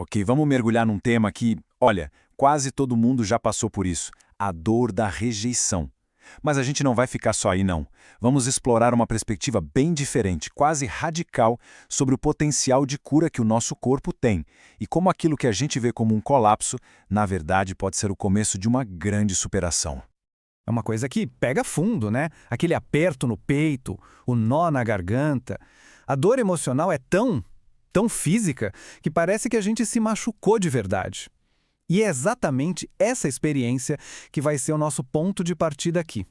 Ok, vamos mergulhar num tema que, olha, quase todo mundo já passou por isso, a dor da rejeição. Mas a gente não vai ficar só aí, não. Vamos explorar uma perspectiva bem diferente, quase radical, sobre o potencial de cura que o nosso corpo tem e como aquilo que a gente vê como um colapso, na verdade, pode ser o começo de uma grande superação. É uma coisa que pega fundo, né? Aquele aperto no peito, o nó na garganta. A dor emocional é tão física, que parece que a gente se machucou de verdade. E é exatamente essa experiência que vai ser o nosso ponto de partida aqui.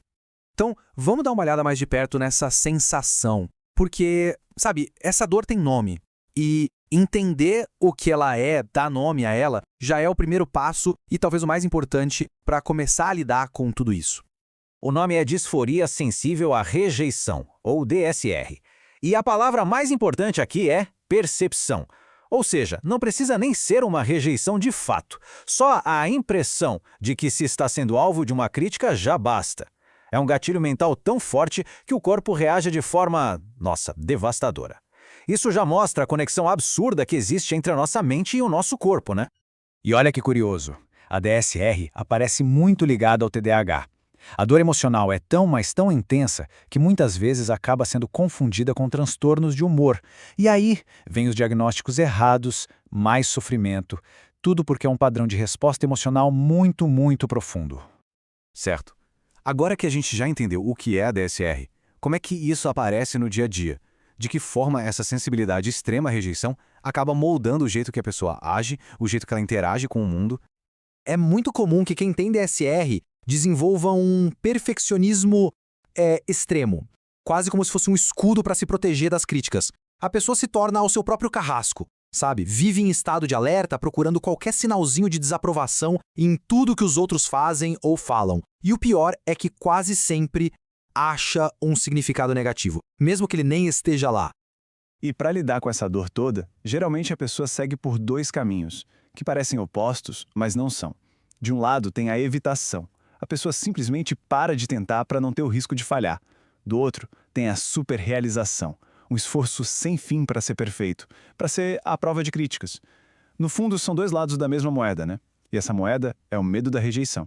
Então, vamos dar uma olhada mais de perto nessa sensação. Porque, sabe, essa dor tem nome. E entender o que ela é, dar nome a ela, já é o primeiro passo e talvez o mais importante para começar a lidar com tudo isso. O nome é disforia sensível à rejeição, ou DSR. E a palavra mais importante aqui é percepção. Ou seja, não precisa nem ser uma rejeição de fato. Só a impressão de que se está sendo alvo de uma crítica já basta. É um gatilho mental tão forte que o corpo reage de forma, devastadora. Isso já mostra a conexão absurda que existe entre a nossa mente e o nosso corpo, né? E olha que curioso, a DSR aparece muito ligada ao TDAH. A dor emocional é mas tão intensa que muitas vezes acaba sendo confundida com transtornos de humor. E aí vem os diagnósticos errados, mais sofrimento, tudo porque é um padrão de resposta emocional muito profundo. Certo. Agora que a gente já entendeu o que é a DSR, como é que isso aparece no dia a dia? De que forma essa sensibilidade extrema à rejeição acaba moldando o jeito que a pessoa age, o jeito que ela interage com o mundo? É muito comum que quem tem DSR desenvolva um perfeccionismo extremo, quase como se fosse um escudo para se proteger das críticas. A pessoa se torna ao seu próprio carrasco, sabe? Vive em estado de alerta, procurando qualquer sinalzinho de desaprovação em tudo que os outros fazem ou falam. E o pior é que quase sempre acha um significado negativo, mesmo que ele nem esteja lá. E para lidar com essa dor toda, geralmente a pessoa segue por dois caminhos, que parecem opostos, mas não são. De um lado tem a evitação. A pessoa simplesmente para de tentar para não ter o risco de falhar. Do outro, tem a superrealização, um esforço sem fim para ser perfeito, para ser à prova de críticas. No fundo, são dois lados da mesma moeda, né? E essa moeda é o medo da rejeição.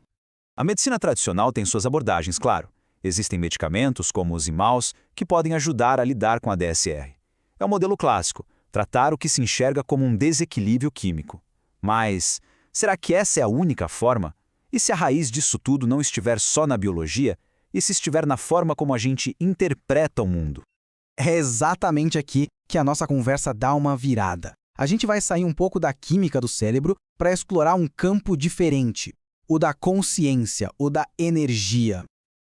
A medicina tradicional tem suas abordagens, claro. Existem medicamentos, como os IMAUs, que podem ajudar a lidar com a DSR. É o modelo clássico, tratar o que se enxerga como um desequilíbrio químico. Mas será que essa é a única forma? E se a raiz disso tudo não estiver só na biologia, e se estiver na forma como a gente interpreta o mundo? É exatamente aqui que a nossa conversa dá uma virada. A gente vai sair um pouco da química do cérebro para explorar um campo diferente, o da consciência, o da energia.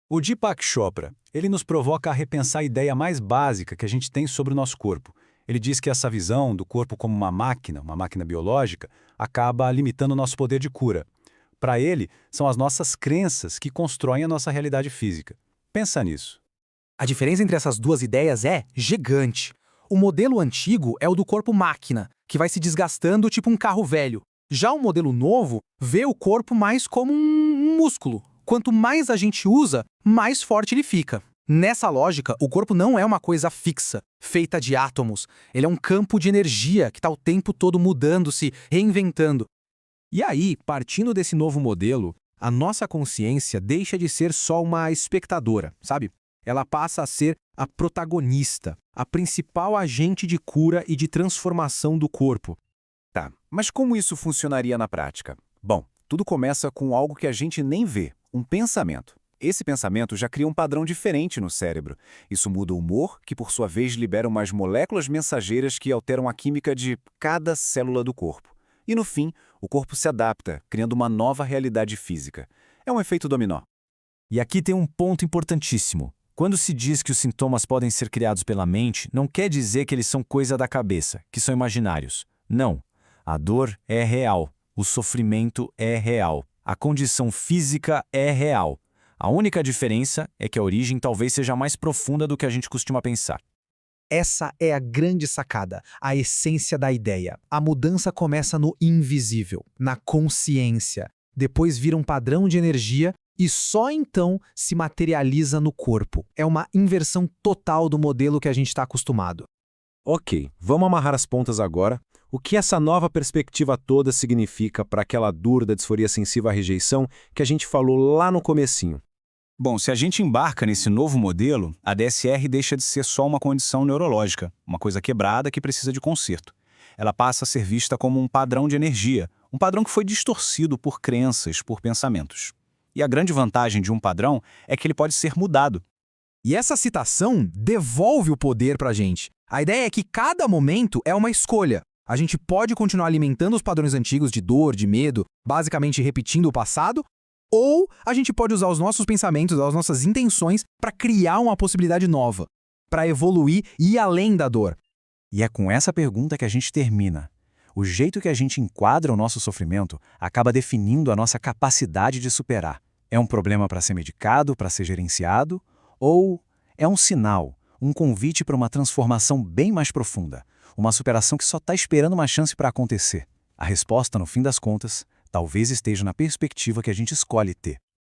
O Deepak Chopra, ele nos provoca a repensar a ideia mais básica que a gente tem sobre o nosso corpo. Ele diz que essa visão do corpo como uma máquina biológica, acaba limitando o nosso poder de cura. Para ele, são as nossas crenças que constroem a nossa realidade física. Pensa nisso. A diferença entre essas duas ideias é gigante. O modelo antigo é o do corpo-máquina, que vai se desgastando tipo um carro velho. Já o modelo novo vê o corpo mais como um músculo. Quanto mais a gente usa, mais forte ele fica. Nessa lógica, o corpo não é uma coisa fixa, feita de átomos. Ele é um campo de energia que está o tempo todo mudando, se reinventando. E aí, partindo desse novo modelo, a nossa consciência deixa de ser só uma espectadora, sabe? Ela passa a ser a protagonista, a principal agente de cura e de transformação do corpo. Tá, mas como isso funcionaria na prática? Bom, tudo começa com algo que a gente nem vê, um pensamento. Esse pensamento já cria um padrão diferente no cérebro. Isso muda o humor, que por sua vez libera umas moléculas mensageiras que alteram a química de cada célula do corpo. E no fim, o corpo se adapta, criando uma nova realidade física. É um efeito dominó. E aqui tem um ponto importantíssimo. Quando se diz que os sintomas podem ser criados pela mente, não quer dizer que eles são coisa da cabeça, que são imaginários. Não. A dor é real. O sofrimento é real. A condição física é real. A única diferença é que a origem talvez seja mais profunda do que a gente costuma pensar. Essa é a grande sacada, a essência da ideia. A mudança começa no invisível, na consciência. Depois vira um padrão de energia e só então se materializa no corpo. É uma inversão total do modelo que a gente está acostumado. Ok, vamos amarrar as pontas agora. O que essa nova perspectiva toda significa para aquela dor da disforia sensível à rejeição que a gente falou lá no comecinho? Bom, se a gente embarca nesse novo modelo, a DSR deixa de ser só uma condição neurológica, uma coisa quebrada que precisa de conserto. Ela passa a ser vista como um padrão de energia, um padrão que foi distorcido por crenças, por pensamentos. E a grande vantagem de um padrão é que ele pode ser mudado. E essa citação devolve o poder pra gente. A ideia é que cada momento é uma escolha. A gente pode continuar alimentando os padrões antigos de dor, de medo, basicamente repetindo o passado, ou a gente pode usar os nossos pensamentos, as nossas intenções para criar uma possibilidade nova, para evoluir e ir além da dor. E é com essa pergunta que a gente termina. O jeito que a gente enquadra o nosso sofrimento acaba definindo a nossa capacidade de superar. É um problema para ser medicado, para ser gerenciado? Ou é um sinal, um convite para uma transformação bem mais profunda? Uma superação que só está esperando uma chance para acontecer? A resposta, no fim das contas, talvez esteja na perspectiva que a gente escolhe ter.